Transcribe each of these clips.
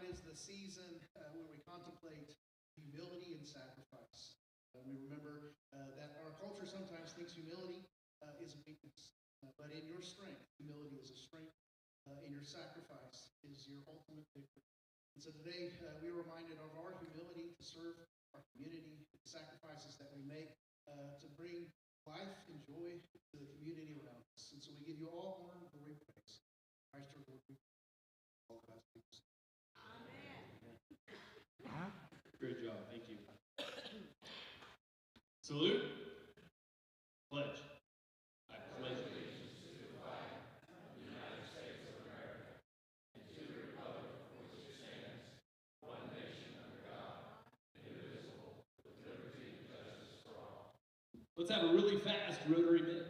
tonight is the season where we contemplate humility and sacrifice. We remember that our culture sometimes thinks humility is a weakness, but in your strength, humility is a strength. In your sacrifice is your ultimate victory. And so today we are reminded of our humility to serve our community, the sacrifices that we make to bring life and joy to the community around us. And so we give you all honor, glory, and praise. Christ our Lord, we all God's people. Amen. Great job. Thank you. Salute. Pledge. I pledge allegiance to the flag of the United States of America and to the republic for which it stands, one nation under God, indivisible, with liberty and justice for all. Let's have a really fast Rotary minute.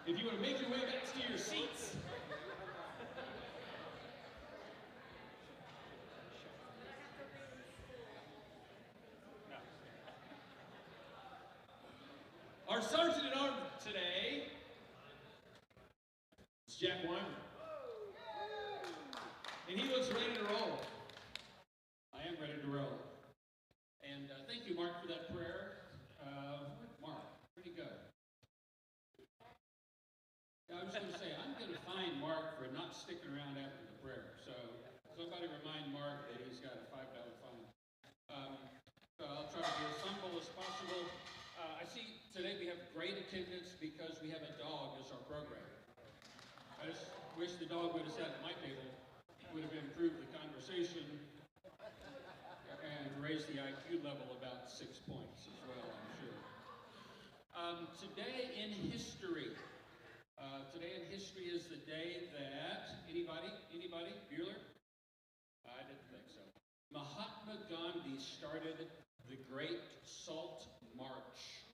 If you want to make your way back to your seats. Our sergeant at arms today is Jack Weimer. And he looks ready to roll. I am ready to roll. And thank you, Mark, for that prayer. Mark, pretty good. I was going to say, I'm going to fine Mark for not sticking around after the prayer. So somebody remind Mark that he's got a $5 fine. So I'll try to be as humble as possible. I see today we have great attendance because we have a dog as our program. I just wish the dog would have sat at my table. It would have improved the conversation and raised the IQ level about 6 points as well, I'm sure. Today in history is the day that, anybody? Bueller? I didn't think so. Mahatma Gandhi started the Great Salt March.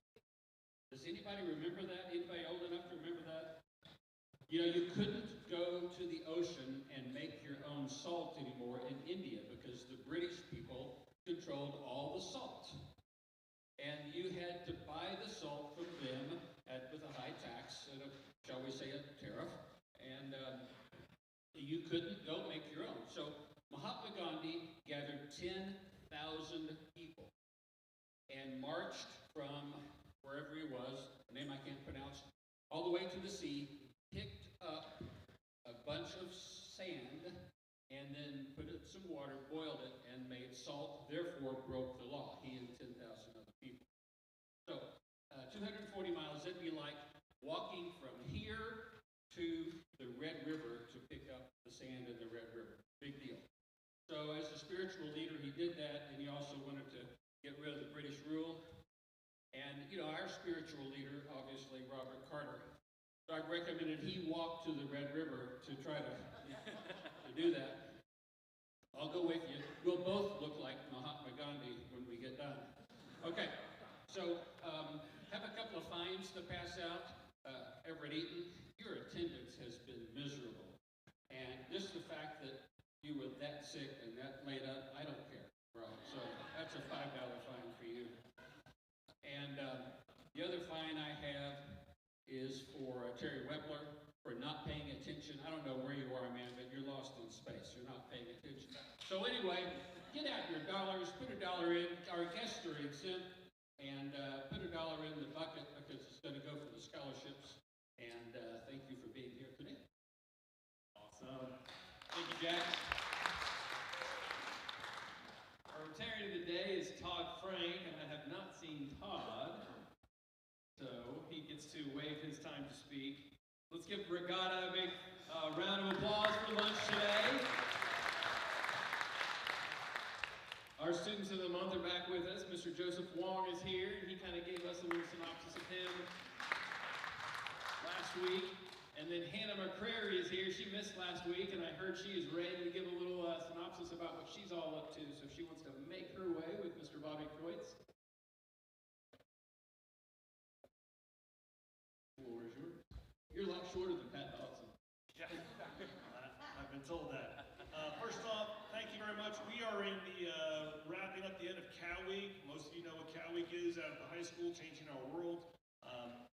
Does anybody remember that? Anybody old enough to remember that? You know, you couldn't go to the ocean and make your own salt anymore in India because the British people controlled all the salt. And you had to buy the salt from them with a high tax and shall we say a tariff. And you couldn't go make your own. So Mahatma Gandhi gathered 10,000 people and marched from wherever he was, a name I can't pronounce, all the way to the sea, picked up a bunch of sand, and then put it in some water, boiled it, and made salt, therefore broke the law, he and 10,000 other people. So 240 miles, that'd be like walking from here to the Red River to pick up the sand in the Red River. Big deal. So as a spiritual leader, he did that, and he also wanted to get rid of the British rule. And, you know, our spiritual leader, obviously, Robert Carter, so I recommended he walk to the Red River to try to do that. I'll go with you. We'll both look like Mahatma Gandhi when we get done. Okay, so have a couple of fines to pass out. Everett Eaton, your attendance has been miserable. And just the fact that you were that sick and that laid up, I don't care. Right, so that's a $5 fine for you. And the other fine I have is for Terry Webler for not paying attention. I don't know where you are, man, but you're lost in space. You're not paying attention. So anyway, get out your dollars, put $1 in. Our guests are exempt, and put $1 in the bucket because it's going to go for the scholarships. And thank you for being here today. Awesome. Thank you, Jack. Our Rotarian of the day is Todd Frank, and I have not seen Todd, so he gets to waive his time to speak. Let's give Regatta a big round of applause for lunch today. Our students of the month are back with us. Mr. Joseph Wong is here. He kind of gave us a little synopsis of him last week. And then Hannah McCrary is here. She missed last week, and I heard she is ready to give a little synopsis about what she's all up to. So she wants to make her way with Mr. Bobby Kreutz. The floor is yours. You're a lot shorter than Pat Dodson. Yeah, I've been told that. First off, thank you very much. We are in the wrapping up the end of Cow Week. Most of you know what Cow Week is out of the high school, changing our world.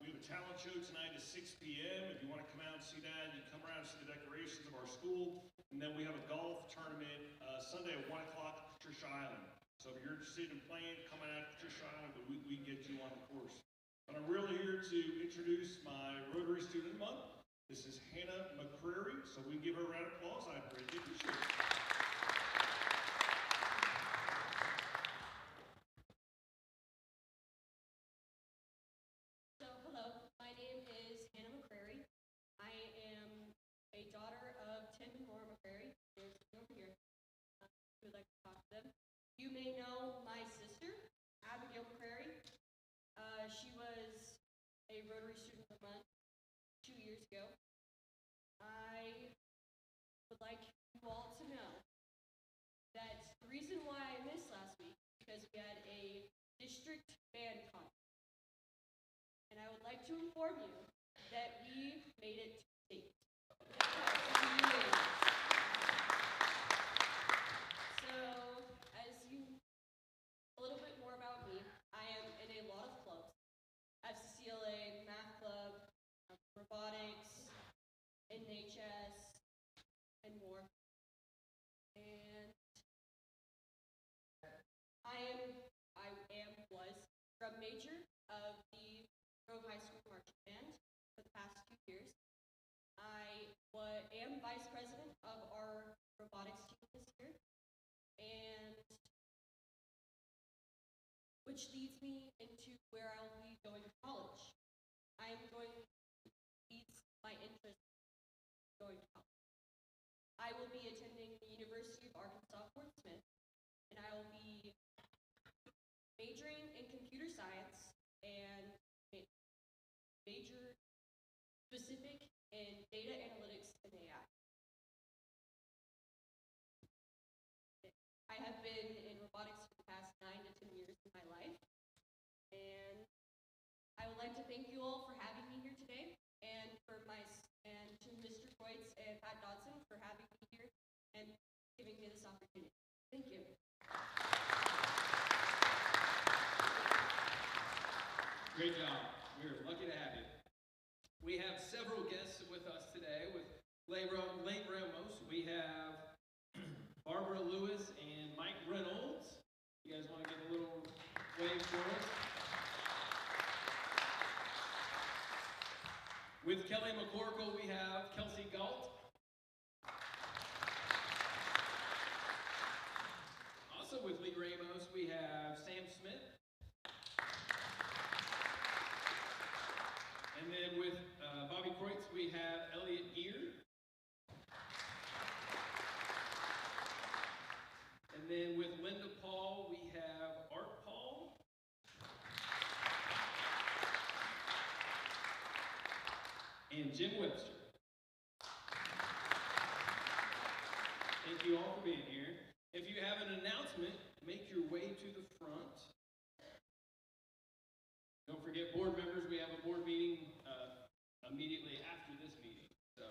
We have a talent show tonight at 6 p.m. If you want to come out and see that, you can come around and see the decorations of our school. And then we have a golf tournament Sunday at 1 o'clock at Patricia Island. So if you're interested in playing, come out to Patricia Island, but we can get you on the course. But I'm really here to introduce my Rotary Student of the Month. This is Hannah McCrary, so we give her a round of applause. I greatly appreciate it. You may know my sister, Abigail McCrary. She was a Rotary Student of the Month 2 years ago. I would like you all to know that the reason why I missed last week is because we had a district band concert. And I would like to inform you that we made it to state. Robotics, NHS, and more. And was drum major of the Grove High School Marching Band for the past 2 years. I am vice president of our robotics team this year, and which leads me into where I'll be going to college. I am going leads my interest going to college. I will be attending the University of Arkansas Fort Smith, and I will be majoring in computer science and major specific in data analytics and AI. I have been in robotics for the past 9 to 10 years of my life, and I would like to thank you all for having me here today, and to Mr. Kreutz and Pat Dodson for having me here and giving me this opportunity. Thank you. Great job. We're lucky to have you. We have several guests with us today with Late Ramos, we have Barbara Lewis and Mike Reynolds. You guys want to give a little wave for us? With Kelly McCorkle, we have Kelsey Galt. Also with Lee Ramos, we have Sam Smith. And then with Bobby Kreutz, we have Elliot Gear. And then with Linda Paul, we have Art Paul. And Jim Webster. Thank you all for being here. If you have an announcement, make your way to the front. Don't forget, board members, we have a board meeting immediately after this meeting. So,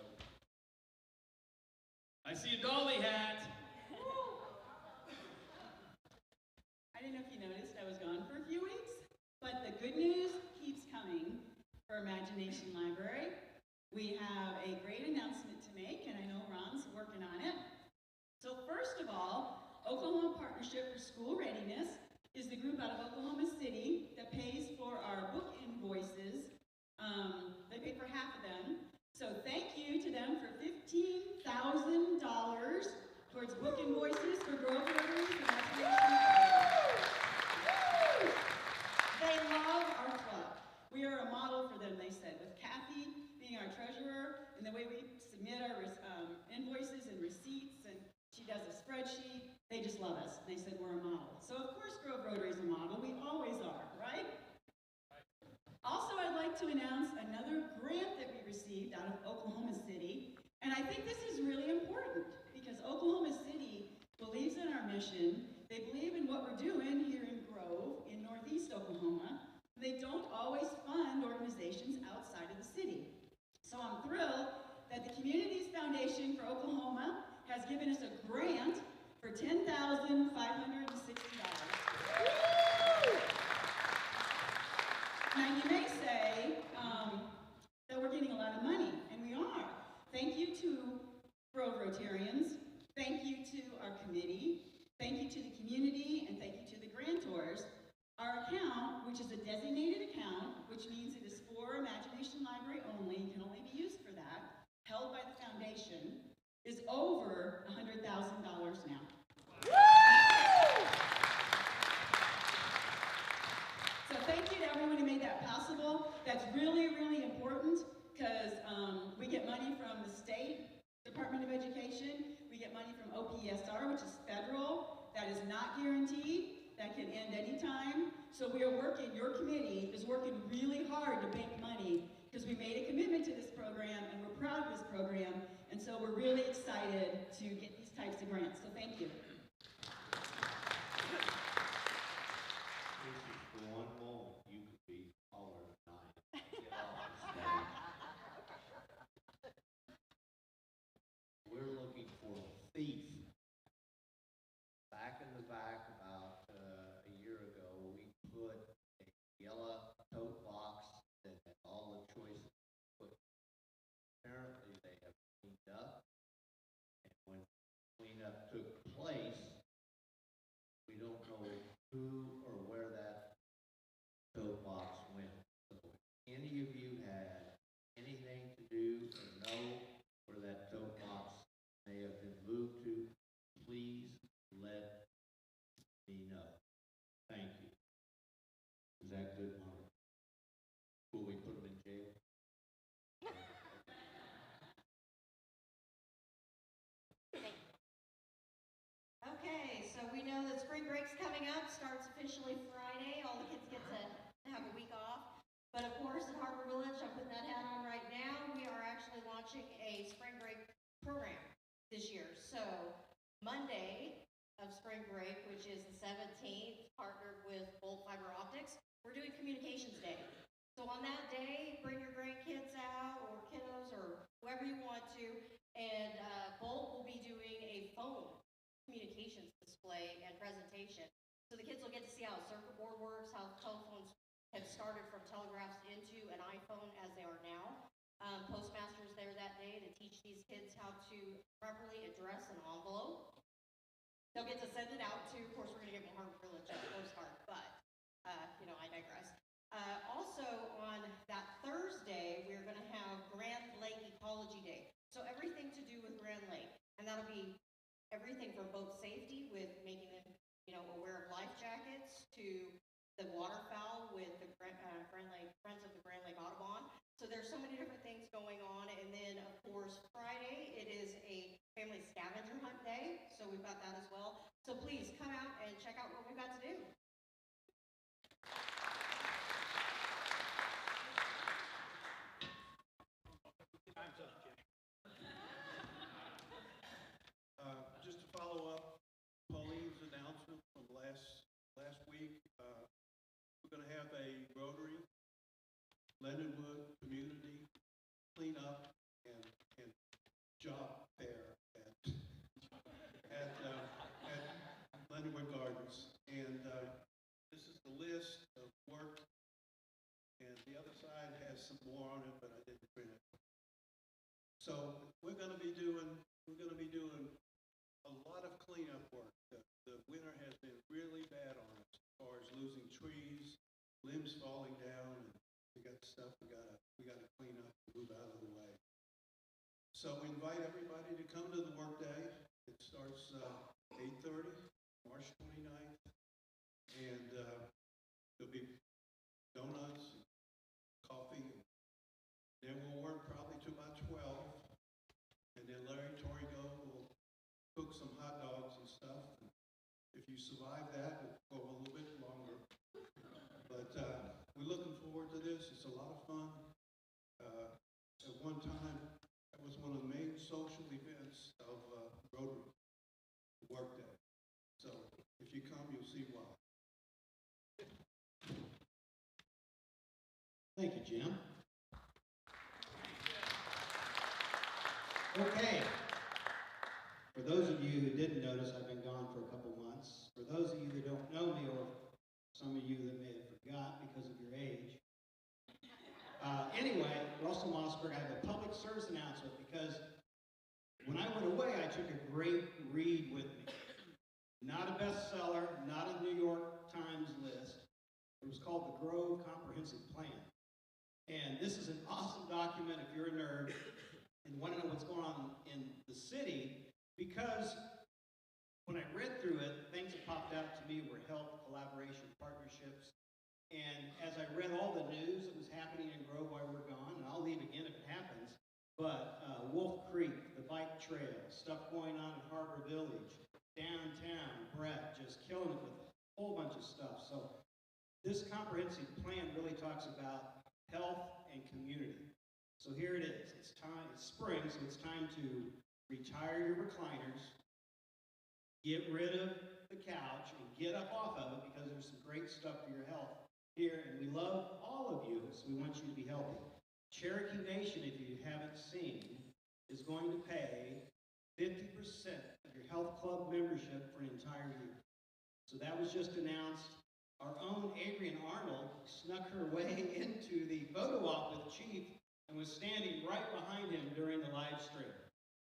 I see a Dolly hat. I don't know if you noticed, I was gone for a few weeks, but the good news keeps coming for Imagination Library. We have a great announcement to make, and I know Ron's working on it. So first of all, Oklahoma Partnership for School Readiness is the group out of Oklahoma City that pays for our book invoices. They pay for half of them. So thank you to them for $15,000 towards book invoices for Grove Rotaries and Imagination Library. They love our club. We are a model for them, they said, with Kathy being our treasurer and the way we submit our invoices and receipts, and she does a spreadsheet. They just love us. They said we're a model. So of course Grove Rotary is a model. We always are, right? Also, I'd like to announce another grant that we received out of Oklahoma City. And I think this is really important because Oklahoma City believes in our mission. They believe in what we're doing here in Grove, in Northeast Oklahoma. They don't always fund organizations outside of the city. So I'm thrilled that the Communities Foundation for Oklahoma has given us a grant for $10,560. Now you may say that we're getting a lot of money, and we are. Thank you to Grove Rotarians, thank you to our committee, thank you to the community, and thank you to the grantors. Our account, which is a designated account, which means it is for Imagination Library only, can only be used for that, held by the foundation, is over $100,000 now. So thank you to everyone who made that possible. That's really, really important because we get money from the state Department of Education. We get money from OPSR, which is federal. That is not guaranteed. That can end anytime. So we are working, your committee is working really hard to make money because we made a commitment to this program and we're proud of this program. And so we're really excited to get these types of grants. So thank you. For one moment, you could be taller than I am. We're looking for a thief. Back in the back, about a year ago, we put a yellow tote box that had all the choices put. Apparently, they have cleaned up, and when cleanup took place, we don't know who or where that tote box went. So if any of you had anything to do or know where that tote box may have been moved to, please let me know. Thank you. Is that good, Mark? Will we put them in jail? Okay, so we know that spring break's coming up, starts officially Friday. All the kids get to have a week off. But of course, at Harbor Village, I'm putting that hat on right now, we are actually launching a spring break program this year. So Monday of spring break, which is the 17th, partnered with Bolt Fiber Optics, we're doing Communications Day. So on that day, bring your grandkids out or kiddos or whoever you want to, and Bolt will be doing a phone communications display and presentation. So the kids will get to see how a circuit board works, how telephones have started from telegraphs into an iPhone as they are now. Postmaster's there that day to teach these kids they'll get to send it out to, of course, we're gonna give them a hard privilege on the postcard, but, I digress. Also, on that Thursday, we're gonna have Grand Lake Ecology Day. So everything to do with Grand Lake, and that'll be everything from boat safety with making them, aware of life jackets to the waterfowl with the Grand Lake, Friends of the Grand Lake Audubon. So there's so many different things going on. And then, of course, Friday, it is a family scavenger hunt day. So we've got that as well. So please come out and check out what we've got to do. Just to follow up Pauline's announcement from last week, we're going to have a Rotary Leonardwood community cleanup and job fair at Leonardwood Gardens. And this is the list of work, and the other side has some more on it, but I didn't print it. So we're going to be doing a lot of cleanup work. The winter has been really bad on us as far as losing trees, limbs falling down, and we got stuff we gotta clean up and move out of the way. So we invite everybody to come to the work day. It starts 8:30, March 29th, and there'll be donuts, coffee, and then we'll work probably to about 12, and then Larry Torrigo will cook some hot dogs and stuff. And if you survive that, we'll go a little bit longer. But we're looking forward to this. It's a lot of fun. At one time, that was one of the main social events of Rotary, Work Day. So if you come, you'll see why. Thank you, Jim. Okay. For those of you who didn't notice, I've been gone for a couple months. For those of you that don't know me, or some of you that may have forgot because of your age. Anyway, Russell Mossberg, I have a public service announcement because when I went away, I took a great read with me. Not a bestseller, not a New York Times list. It was called the Grove Comprehensive Plan. And this is an awesome document if you're a nerd and want to know what's going on in the city, because when I read through it, things that popped out to me were health, collaboration, partnerships. And as I read all the news that was happening in Grove while we're gone, and I'll leave again if it happens, but Wolf Creek, the bike trail, stuff going on in Harbor Village, downtown, Brett, just killing it with a whole bunch of stuff. So this comprehensive plan really talks about health and community. So here it is. It's time, it's spring, so it's time to retire your recliners, get rid of the couch, and get up off of it, because there's some great stuff for your health here, and we love all of you, so we want you to be healthy. Cherokee Nation, if you haven't seen, is going to pay 50% of your health club membership for an entire year. So that was just announced. Our own Adrian Arnold snuck her way into the photo op with Chief and was standing right behind him during the live stream.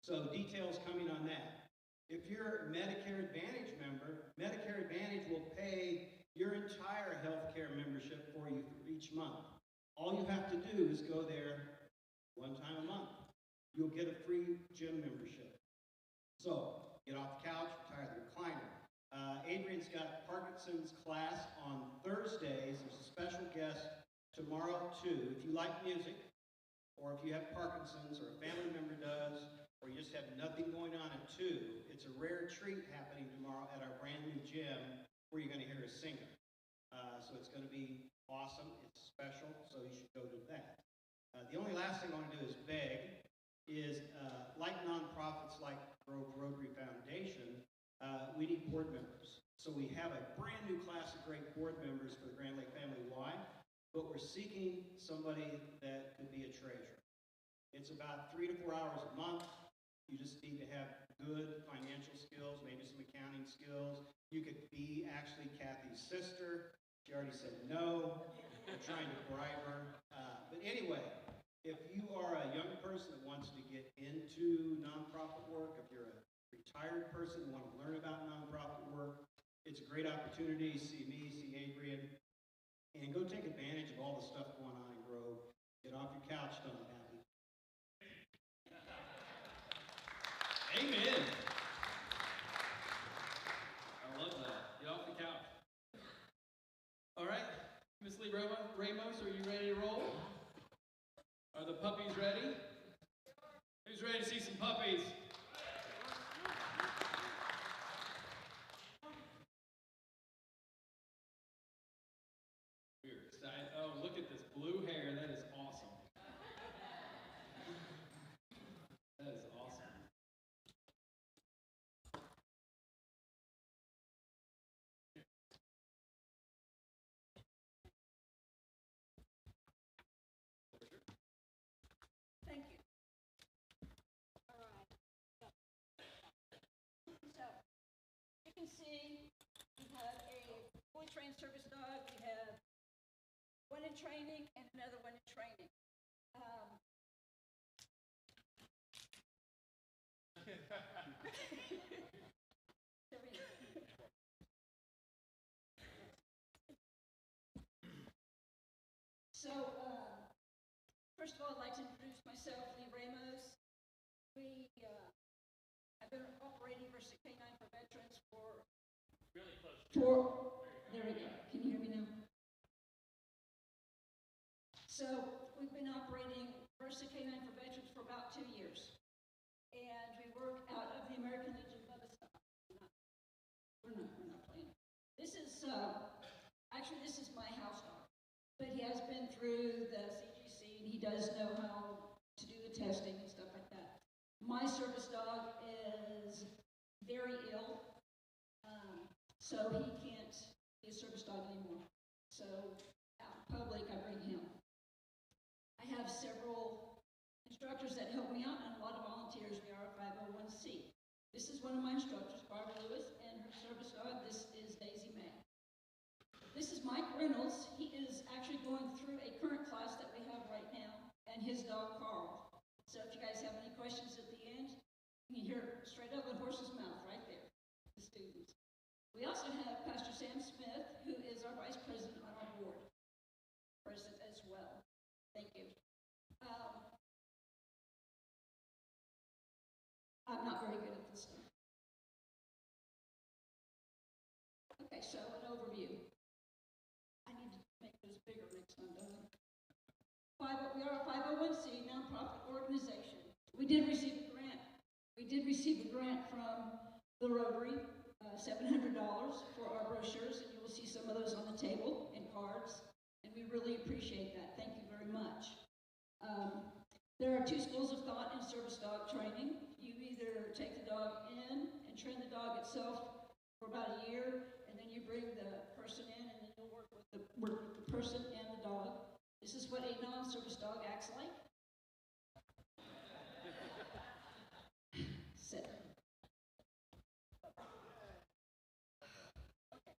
So details coming on that. If you're a Medicare Advantage member, Medicare Advantage will pay your entire health care membership for you for each month. All you have to do is go there one time a month. You'll get a free gym membership. So get off the couch, retire the recliner. Adrian's got Parkinson's class on Thursdays. There's a special guest tomorrow too. If you like music, or if you have Parkinson's, or a family member does, or you just have nothing going on at 2, it's a rare treat happening tomorrow at our brand new gym where you're going to hear a singer. So it's going to be awesome. It's special, so you should go to that. The only last thing I want to do is beg, like nonprofits like Grove Rotary Foundation, we need board members. So we have a brand new class of great board members for the Grand Lake family. Why? But we're seeking somebody that could be a treasurer. It's about 3 to 4 hours a month. You just need to have good financial skills, maybe some accounting skills. You could be actually Kathy's sister. She already said no. We're trying to bribe her. But anyway, if you are a young person that wants to get into nonprofit work, if you're a retired person who want to learn about nonprofit work, it's a great opportunity. See me, see Adrian, and go take advantage of all the stuff going on in Grove. Get off your couch, don't you, Happy? Amen. I love that. Get off the couch. All right, Miss Lee Ramos, are you ready to roll? Are the puppies ready? Who's ready to see some puppies? We're excited. Oh, look at this blue hair. That is awesome. That is awesome. Thank you. All right. So, you can see we have a fully trained service dog. We have one in training and another one in training. So, first of all, I'd like to introduce myself, Lee Ramos. I've been operating Bersa Canine for Veterans for really close. There we go. Can you hear me now? So we've been operating Bersa Canine for Veterans for about 2 years, and we work out of the American Legion of Stop. We're not playing. This is actually this is my house dog, but he has been through the CGC and he does know how to do the testing and stuff like that. My service dog is very ill, so he can't be a service dog anymore. So out in public, I bring him. I have several instructors that help me out and a lot of volunteers. We are a 501c. This is one of my instructors, Barbara Lewis, and her service dog, this is Daisy May. This is Mike Reynolds. He is actually going through a current class that we have right now, and his dog, Carl. So if you guys have any questions at the end, you can hear straight out of the horse's mouth right there, the students. We also have Pastor Sam Smith, who is our vice president on our board, president as well. Thank you. I'm not very good at this stuff. Okay, so an overview. I need to make this bigger next time, don't I? We are a 501c nonprofit organization. We did receive a grant. We did receive a grant from the Rotary, $700 for our brochures, and you will see some of those on the table and cards, and we really appreciate that. Thank you very much. There are 2 schools of thought in service dog training. You either take the dog in and train the dog itself for about a year, and then you bring the person in, and then you'll work with the person and the dog. This is what a non-service dog acts like. Sit. Okay.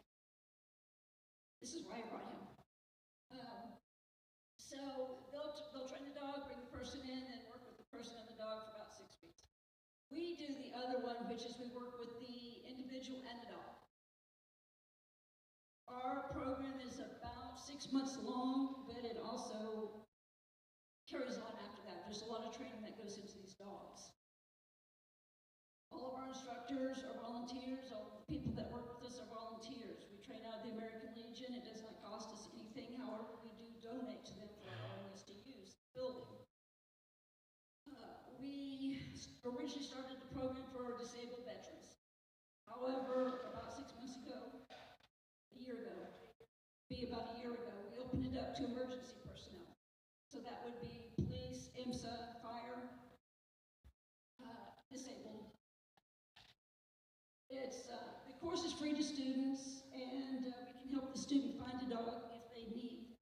This is why I brought him. So they'll train the dog, bring the person in, and work with the person and the dog for about 6 weeks. We do the other one, which is we work with the individual and the dog. Our program is about 6 months long, but it also carries on after that. There's a lot of training that goes into these dogs. All of our instructors are volunteers. All the people that work with us are volunteers. We train out of the American Legion. It does not cost us anything. However, we do donate to them for allowing us to use the building. We originally started the program for disabled veterans. However, about 6 months ago, we opened it up to emergency personnel. So that would be police, IMSA, fire, disabled. The course is free to students, and we can help the student find a dog if they need.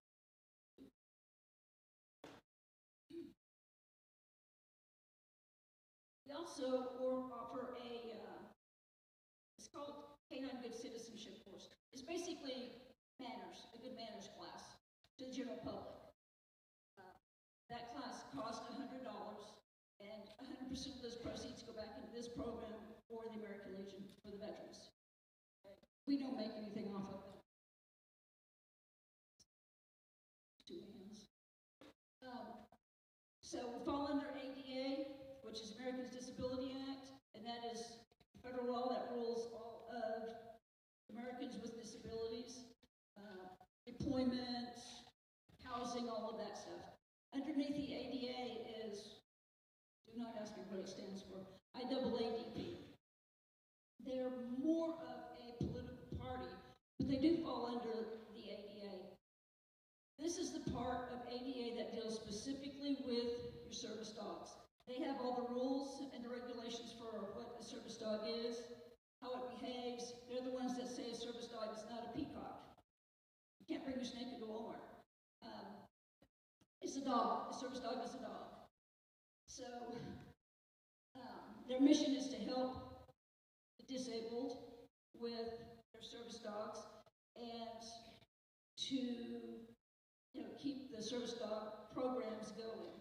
We also offer it's called Canine Good Citizenship course. It's basically manners, a good manners class to the general public. That class costs $100, and 100% of those proceeds go back into this program or the American Legion for the veterans. We don't make anything off of it. Two hands. So we fall under ADA, which is Americans Disability Act, and that is federal law that rules all of Americans with disabilities, employment, housing, all of that stuff. Underneath the ADA is, do not ask me what it stands for, IAADP. They're more of a political party, but they do fall under the ADA. This is the part of ADA that deals specifically with your service dogs. They have all the rules and the regulations for what a service dog is, how it behaves. They're the ones that say a service dog is not a peacock. You can't bring your snake into Walmart. It's a dog. A service dog is a dog. So their mission is to help the disabled with their service dogs and to keep the service dog programs going.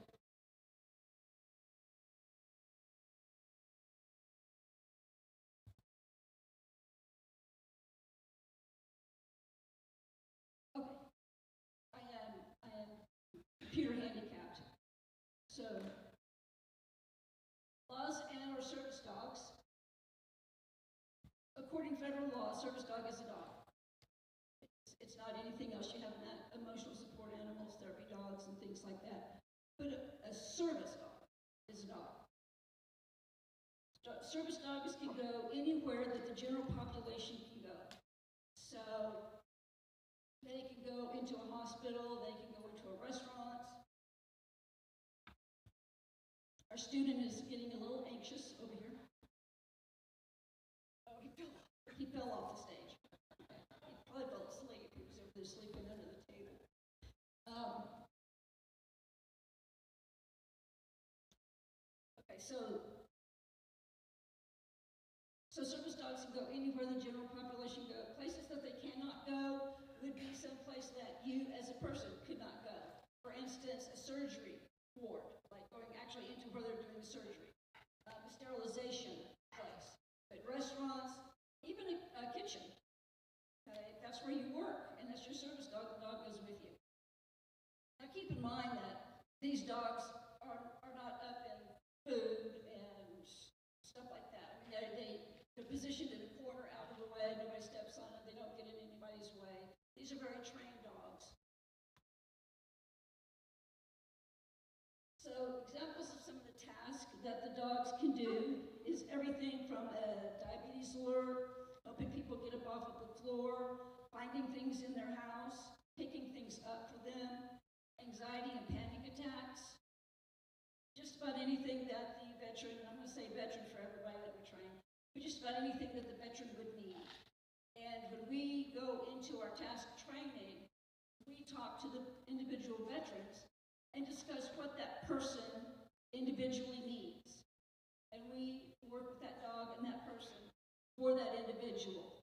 Okay, I am computer handicapped. So laws and or service dogs. According to federal law, a service dog is a dog. It's not anything else. You have emotional support animals, therapy dogs, and things like that. But a service dog is a dog. Service dogs can go anywhere that the general population can go. So they can go into a hospital, they can go into a restaurant. Our student is getting a little anxious over here. Oh, he fell off the stage. He probably fell asleep. He was over there sleeping under the table. Okay, so service dogs can go anywhere the general population go. Places that they cannot go would be some place that you as a person could not go. For instance, a surgery ward, like going actually into where they're doing the surgery. A sterilization place. But restaurants, even a kitchen. Okay, that's where you work, and that's your service dog. The dog goes with you. Now keep in mind that these dogs are not up in food and stuff like that. I mean, they're positioned in a corner out of the way. Nobody steps on them. They don't get in anybody's way. These are very trained dogs. So examples of some of the tasks that the dogs can do is everything from a diabetes alert, helping people get up off of the floor, finding things in their house, picking things up for them, anxiety and panic attacks, just about anything that the veteran, I'm going to say veteran for everybody that we train, but just about anything that the veteran would need. And when we go into our task training, we talk to the individual veterans and discuss what that person individually needs. And we work with that dog and that person for that individual.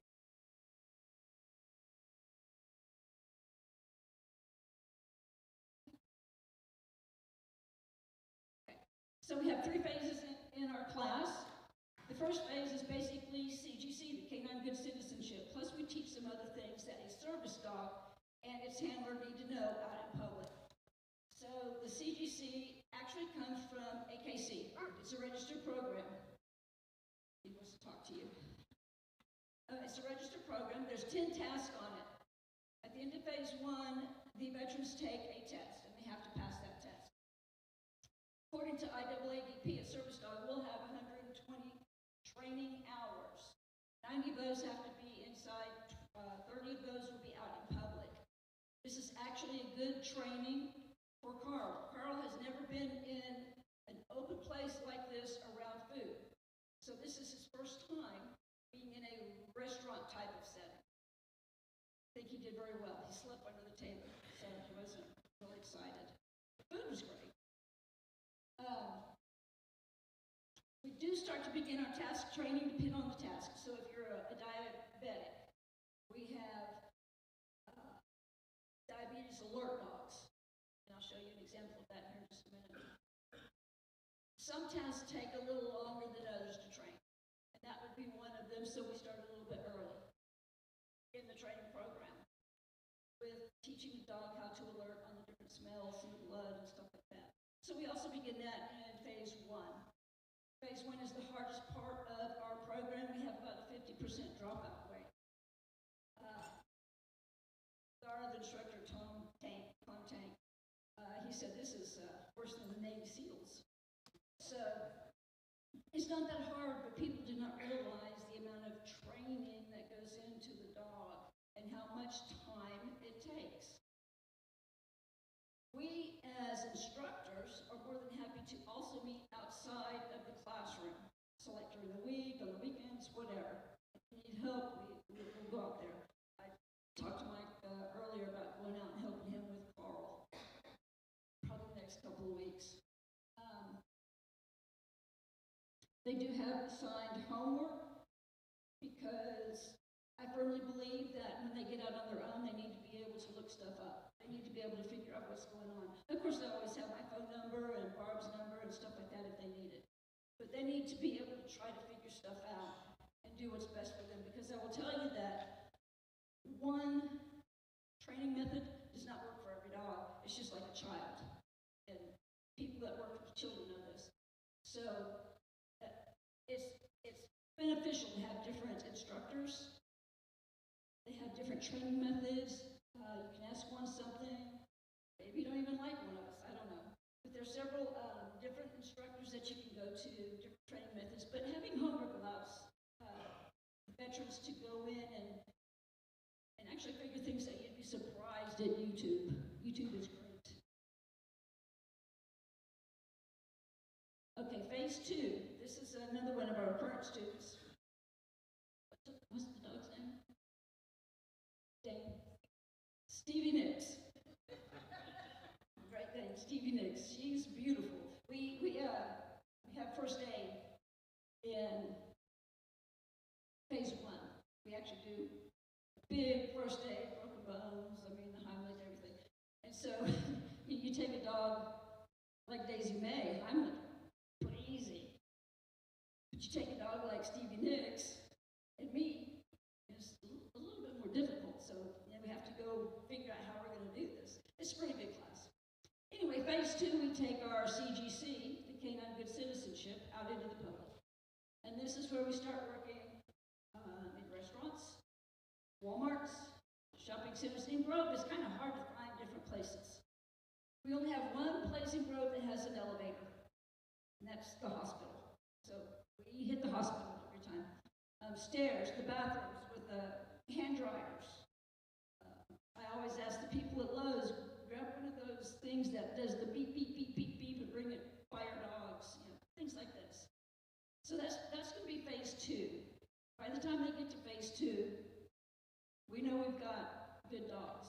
Okay. So we have 3 phases in our class. The first phase is basically CGC, the Canine Good Citizenship. Plus we teach some other things that a service dog and its handler need to know out in public. So the CGC actually comes from AKC. It's a registered program. He wants to talk to you. It's a registered program. There's 10 tasks on it. At the end of phase 1, the veterans take a test, and they have to pass that test. According to IAADP, a service dog will have 120 training hours. 90 of those have to be inside. 30 of those will be out in public. This is actually a good training for Carl. Carl has never been in an open place like this around food. So this is his first time being in a restaurant type of setting. I think he did very well. He slept under the table, so he wasn't really excited. The food was great. We do start to begin our task training, depending on the task. So if you're a diabetic, we have diabetes alert dogs. And I'll show you an example of that here in just a minute. Some tasks take a little longer than others to train. And that would be one of them, so we started a little bit early in the training program with teaching the dog how to alert on the different smells and the blood and stuff like that. So we also begin that in phase 1. Phase 1 is the hardest part of our program. We have about a 50% dropout rate. Our other instructor, Tom Tank, he said this is worse than the Navy SEALs. So it's not that hard, but people do not realize the amount of training that goes into the dog and how much time it takes. We, as instructors, are more than happy to also meet outside of the classroom. So like during the week, on the weekends, whatever. If you need help, we'll go out there. I talked to Mike earlier about going out and helping him with Carl. Probably the next couple of weeks. They do have assigned homework because I firmly believe that when they get out on their own, they need to be able to look stuff up. They need to be able to figure out what's going on. Of course, they always have my phone number and Barb's number and stuff like that if they need it. But they need to be able to try to figure stuff out and do what's best for them, because I will tell you that one training method does not work for every dog. It's just like a child. And people that work with children know this. So it's beneficial to have different instructors. They have different training methods. You can ask one something. Maybe you don't even like one of us. I don't know. But there's several different instructors that you can go to, different training methods. But having homework allows veterans to go in and actually figure things that you'd be surprised at YouTube. YouTube is great. Okay, phase 2. This is another one of our current students. What's the dog's name? Dane. Stevie Nicks. Great name, Stevie Nicks. She's beautiful. We have first aid in phase 1. We actually do big first aid, broken bones, the Heimlich, everything. And so you take a dog like Daisy May, Heimlich, pretty easy. But you take a dog like Stevie Nicks and me, it's a little bit more difficult. So we have to go figure out how we're going to do this. It's a pretty big class. Anyway, phase 2, we take our CGC, the Canine Good Citizenship, out into the public. And this is where we start working in restaurants, Walmarts, shopping centers. In Grove, it's kind of hard to find different places. We only have one place in Grove that has an elevator, and that's the hospital. So we hit the hospital every time. Stairs, the bathrooms with the hand dryers. I always ask the people at Lowe's, grab one of those things that does the beep, beep, beep, beep, beep, and bring it fire dogs, things like this. So that's going to be phase 2. By the time they get to phase 2, we know we've got good dogs.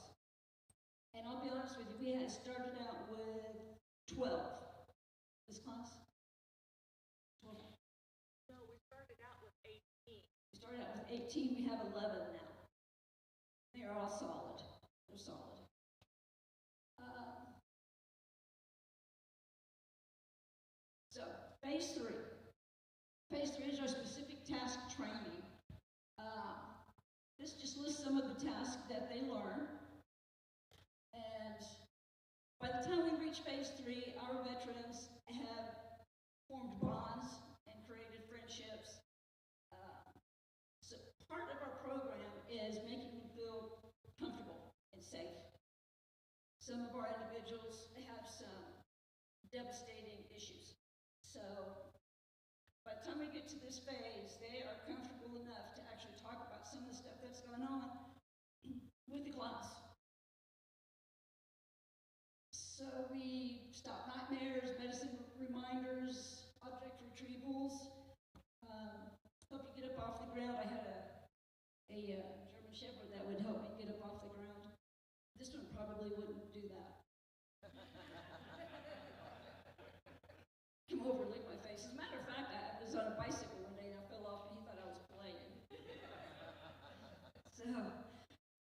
And I'll be honest with you, we had started out with 12. This class? 12. No, we started out with 18. We started out with 18, we have 11 now. They are all solid. They're solid. So, phase 3. Phase 3 is our specific task training. This just lists some of the tasks that they learn. And by the time we reach phase 3, our veterans have formed bonds and created friendships. So part of our program is making them feel comfortable and safe. Some of our individuals have some devastating issues. So by the time we get to this phase, they are comfortable enough to actually talk about some of the stuff that's going on with the class. So we stop nightmares, medicine reminders, object retrievals, help you get up off the ground. I had a German Shepherd that would help me get up off the ground. This one probably wouldn't do that. Come over and lick my face. As a matter of fact, I was on a bicycle one day and I fell off and he thought I was playing. So,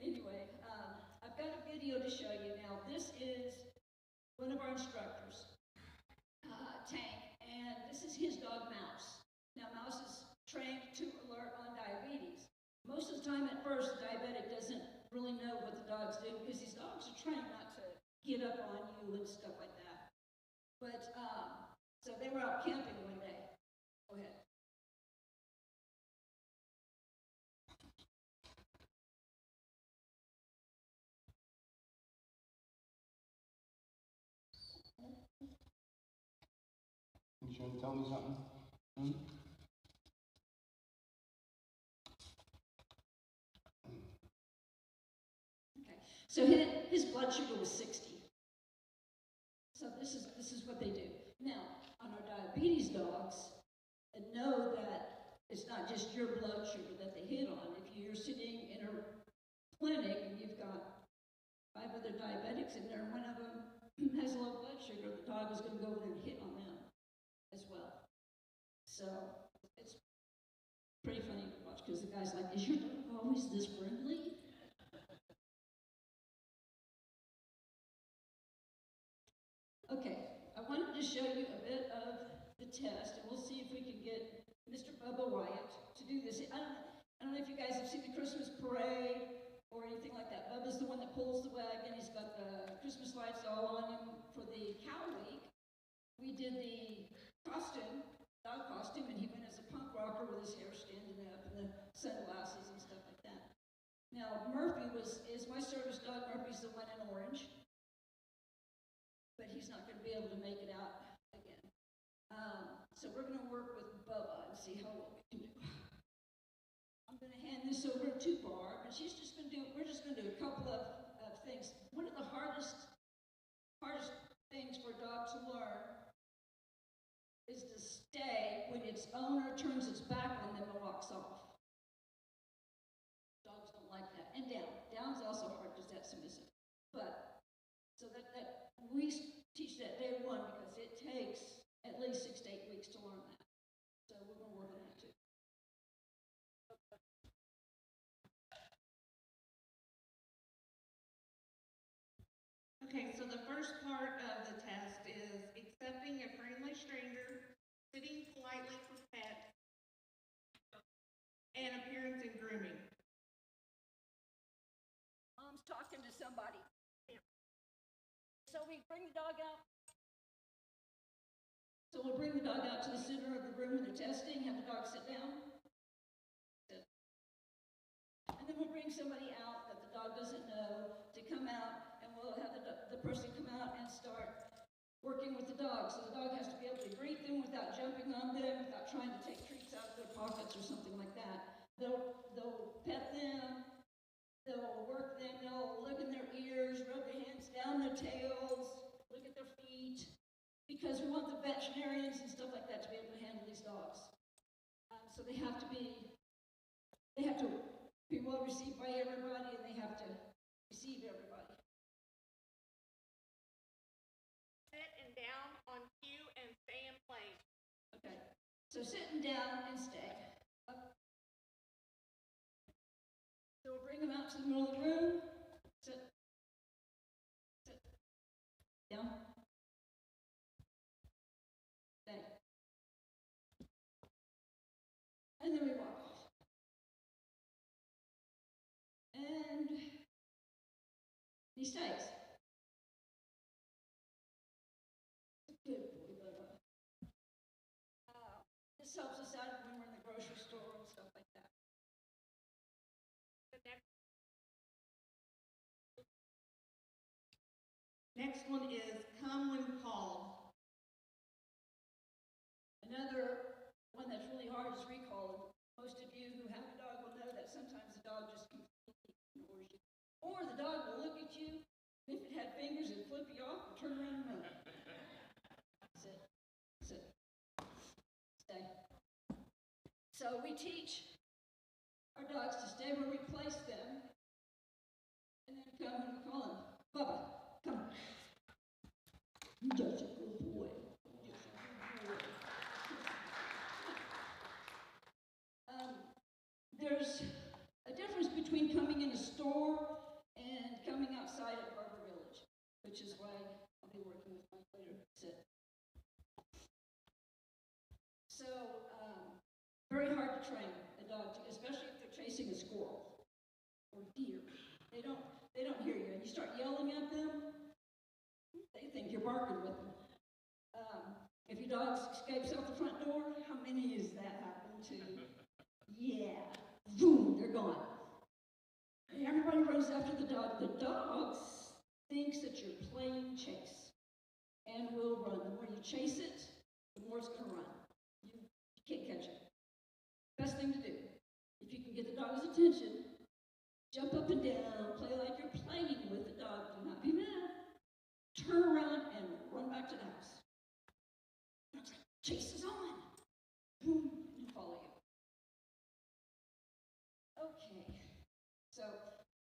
anyway, I've got a video to show you now. This is one of our instructors, Tank, and this is his dog Mouse. Now, Mouse is trained to of the time at first, the diabetic doesn't really know what the dog's doing because these dogs are trying not to get up on you and stuff like that. But, so they were out camping one day. Go ahead. You trying to tell me something? Hmm? Okay. So his blood sugar was 60. So this is what they do. Now, on our diabetes dogs, know that it's not just your blood sugar that they hit on. If you're sitting in a clinic and you've got 5 other diabetics in there, and one of them has low blood sugar, the dog is going to go over there and hit on them as well. So it's pretty funny to watch because the guy's like, "Is your dog always this friendly?" Okay, I wanted to show you a bit of the test, and we'll see if we can get Mr. Bubba Wyatt to do this. I don't know if you guys have seen the Christmas parade or anything like that. Bubba's the one that pulls the wagon. He's got the Christmas lights all on him. For the cow week, we did the costume, dog costume, and he went as a punk rocker with his hair standing up and the sunglasses and stuff like that. Now, Murphy is my service dog. Murphy's the one in orange, but he's not going to be able to make it out again. So we're going to work with Bubba and see how well we can do. I'm going to hand this over to Barb, and she's just going to do, we're just going to do a couple of things. One of the hardest things for a dog to learn is to stay when its owner turns its back on them and walks off. Dogs don't like that. And down. Down's also hard because that's submissive. But, so that we teach that day one because it takes at least 6 to 8 weeks to learn that. So we're going to work on that too. Okay, so the first part of the test is accepting a friendly stranger, sitting politely for pets, and appearance and grooming. Mom's talking to somebody. So we bring the dog out. So we'll bring the dog out to the center of the room where they're testing, have the dog sit down. Sit. And then we'll bring somebody out that the dog doesn't know to come out, and we'll have the person come out and start working with the dog. So the dog has to be able to greet them without jumping on them, without trying to take treats out of their pockets or something like that. They'll pet them, they'll work them, they'll look in their ears, rub their hands down their tails, look at their feet, because we want the veterinarians and stuff like that to be able to handle these dogs. So they have to be well received by everybody, and they have to receive everybody. Sit and down on cue and stay in place. Okay, so sitting down and stay. Up. So we'll bring them out to the middle of the room. Sit. Sit. Down. Stay. And then we walk off. And he stays. Good boy, Bubba. This helps us out when we're in the grocery store and stuff like that. The next one is come when called. Another one that's really hard is recall. Most of you who have a dog will know that sometimes the dog just completely ignores you. Or the dog will look at you, if it had fingers, it'd flip you off and turn around and run. Sit. Sit. Stay. So we teach our dogs to stay where we place them, and then come when we call them. Bubba, come. That's a good boy. There's a difference between coming in a store and coming outside at Barber Village, which is why I'll be working with Mike later. Sit. So, very hard to train a dog, especially if they're chasing a squirrel. or deer. They don't hear you. And you start yelling at them, they think you're barking with them. If your dog escapes out the front door, how many has that happened to? Yeah, boom, they're gone. And everybody runs after the dog. The dog thinks that you're playing chase and will run. The more you chase it, the more it's going to run. You can't catch it. Best thing to do, if you can get the dog's attention, jump up and down, play like you're playing with the dog. Do not be mad. Turn around and run back to the house. Dog's like, chase is on. Boom, and he'll follow you. Okay, so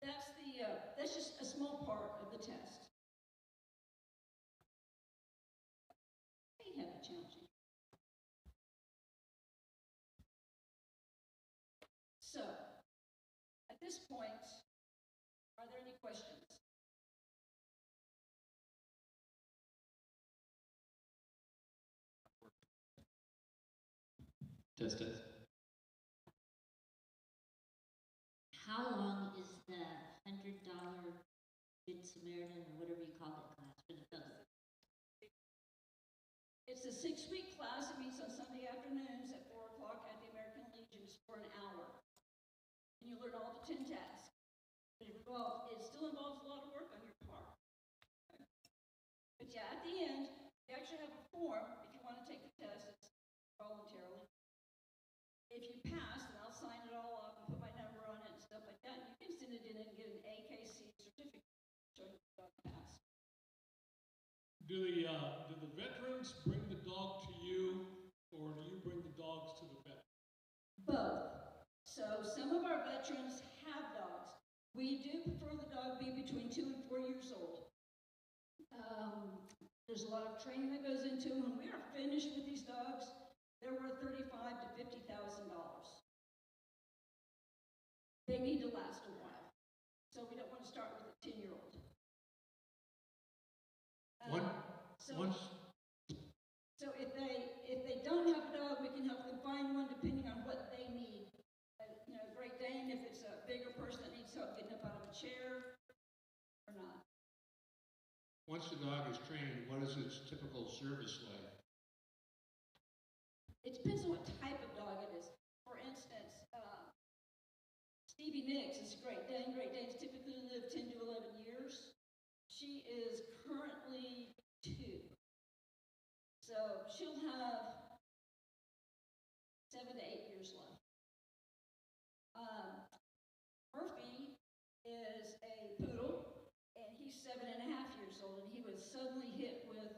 that's just a small part of the test. They have a challenging. So, at this point, are there any questions? Test, test. How long is the $100 Good Samaritan or whatever you call it class for the dogs? It's a 6-week class. It meets on Sunday afternoons at 4 o'clock at the American Legion for an hour. And you learn all the 10 tasks. It still involves a lot of work on your part. Okay. But yeah, at the end, you actually have a form if you want to take the test. It's voluntarily. If you pass, then I'll sign it all up and put my number on it and stuff like that. You can send it in and get an AKC certificate showing the dog passed. Do the veterans bring the dog to you, or do you bring the dogs to the vet? Both. So some of our veterans have dogs. We do prefer the dog be between 2 and 4 years old. There's a lot of training that goes into them. When we are finished with these dogs, they're worth $35,000 to $50,000. They need to last a while, so we don't want to start with a 10-year-old. So if they don't have a dog, we can help them find one depending on what they need. Great Dane, if it's a bigger person that needs help getting up out of a chair or not. Once the dog is trained, what is its typical service like? It depends on what type of dog it is. For instance, Stevie Nicks is a Great Dane. Great Danes typically live 10 to 11 years. She is currently 2. So she'll have 7 to 8 years left. Murphy is a poodle, and he's 7.5 years old, and he was suddenly hit with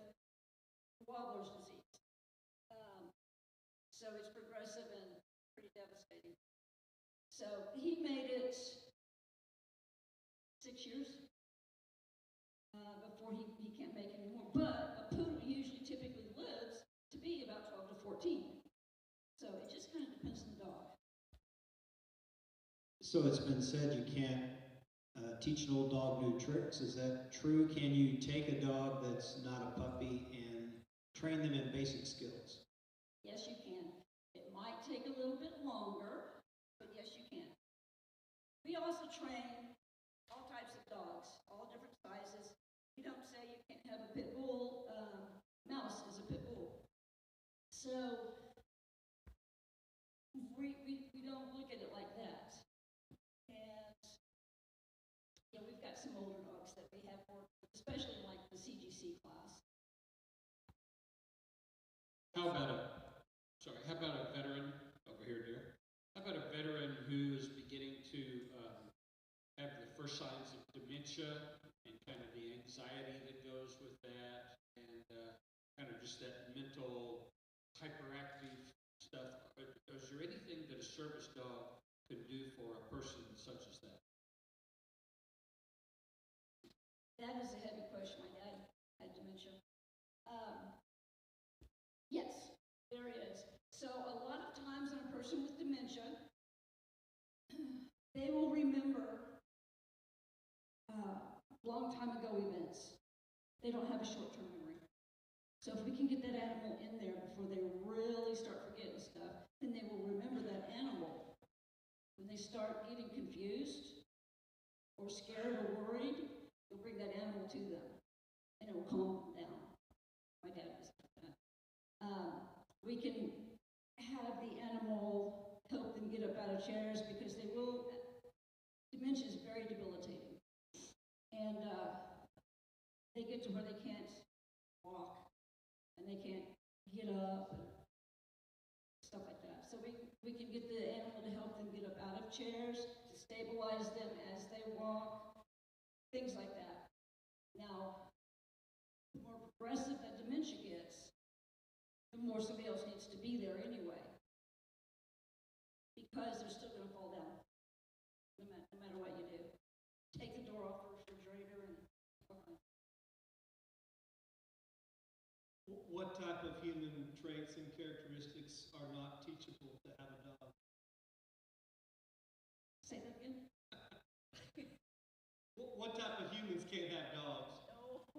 Wobbler's disease. So it's progressive and pretty devastating. So he made it 6 years before he can't make it anymore. But a poodle usually typically lives to be about 12 to 14. So it just kind of depends on the dog. So it's been said you can't teach an old dog new tricks. Is that true? Can you take a dog that's not a puppy and train them in basic skills? Yes, you can. It might take a little bit longer, but yes, you can. We also train all types of dogs, all different sizes. We don't say you can't have a pit bull. Mouse is a pit bull. So we don't look at it like that. And yeah, we've got some older dogs that we have worked with, especially like the CGC class. How about a veteran over here, dear? How about a veteran who is beginning to have the first signs of dementia and kind of the anxiety that goes with that, and kind of just that mental hyperactive stuff? Is there anything that a service dog could do for a person such as that? That is a heavy question. My dad had dementia. Yes, there is. So a lot of times in a person with dementia, they will remember long time ago events. They don't have a short-term memory. So if we can get that animal in there before they really start forgetting stuff, then they will remember that animal. When they start getting confused, or scared or worried, you'll bring that animal to them, and it will calm them down. My dad was like that. We can have the animal help them get up out of chairs because dementia is very debilitating. And they get to where they can't walk and they can't get up and stuff like that. So we can get the animal to help them get up out of chairs, to stabilize them as they walk, things like that. Now, the more progressive that dementia gets, the more somebody else needs to be there anyway, because they're still going to fall down, no matter what you do. Take the door off the refrigerator and What type of human traits and characteristics are not teachable to have a dog? Say that again? What type of humans can't have dogs? No.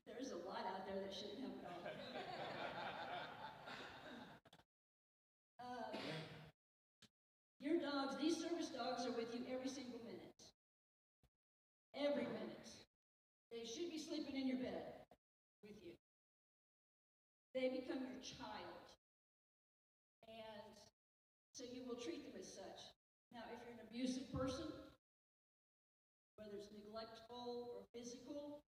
There's a lot out there that shouldn't have dogs. Your dogs, these service dogs are with you every single minute. Every minute. They should be sleeping in your bed with you. They become your child. And so you will treat them as such. Now, if you're an abusive person, whether it's neglectful or physical,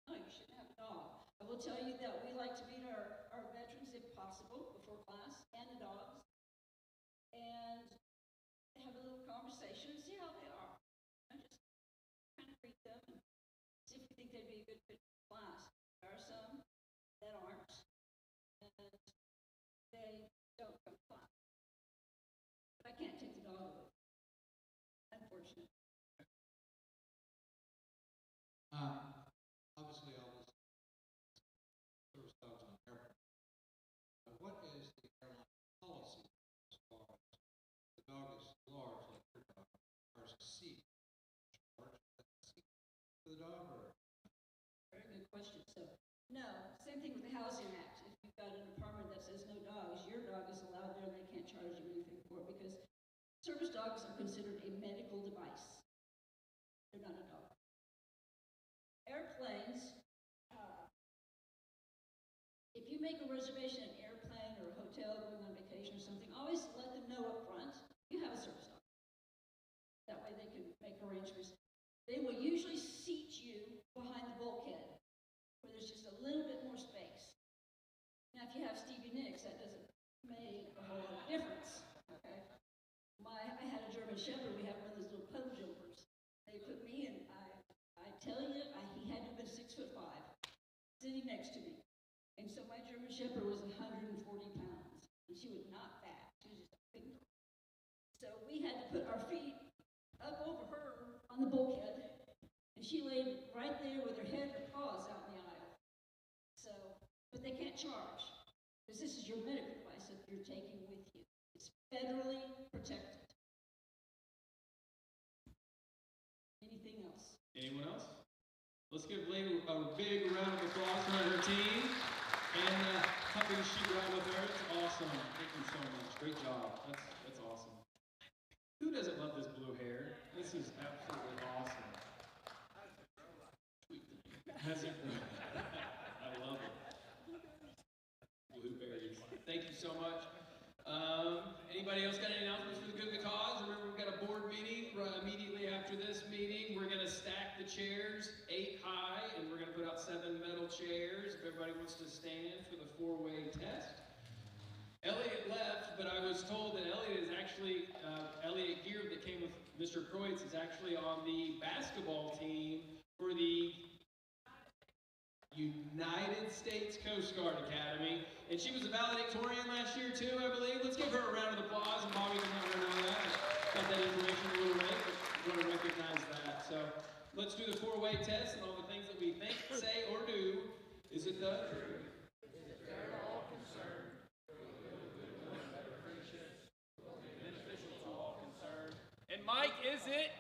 no, you shouldn't have a dog. I will tell you that we like to meet our veterans, if possible, before class, and the dogs, and have a little conversation and see how they are. And just kind of treat them and see if you think they'd be a good fit for class. There are some that aren't, and they don't come to class. But I can't take the dog away. Unfortunately. Obviously, all this service dogs on airplanes. What is the airline policy as far as the dog is large, like your dog, as far as a seat? Large seat for the dog, or? Very good question. So, no, same thing with the Housing Act. If you've got an apartment that says no dogs, your dog is allowed there and they can't charge you anything for it because service dogs are considered a medical device. They're not a dog. Airplanes, if you make a reservation at an airplane or a hotel going on vacation or something, always let them know up front you have a service dog. That way they can make arrangements. They will usually seat you behind the bulkhead where there's just a little bit more space. Now, if you have Stevie Nicks, that doesn't make a whole lot of difference. Okay? I had a German Shepherd. We had one of those little puddle jumpers. They put me in. I tell you, he had to have been 6'5", sitting next to me. And so my German Shepherd was 140 pounds, and she was not fat. She was just a big girl. So we had to put our feet up over her on the bulkhead, and she laid right there with her head and her paws out in the aisle. So, but they can't charge, because this is your medical device that you're taking with you. It's federally protected. Anything else? Anyone else? Let's give Lee a big round of applause for her team and helping shoot around with her. It's awesome. Thank you so much. Great job. That's awesome. Who doesn't love this blue hair? This is absolutely awesome. Has it? I love it. Blueberries. Thank you so much. Anybody else got any announcements for the good of the cause? Remember, we've got a board meeting immediately after this meeting. We're going to stack the chairs 8 high, and we're going to put out 7 metal chairs if everybody wants to stand for the 4-way test. Elliot left, but I was told that Elliot is actually, Elliot Gear that came with Mr. Kreutz is actually on the basketball team for the United States Coast Guard Academy. And she was a valedictorian last year too, I believe. Let's give her a round of applause, and Bobby can let her know that. Got that information a little late, but we want to recognize that. So let's do the 4-way test and all the things that we think, say, or do. Is it the truth? And Mike, is it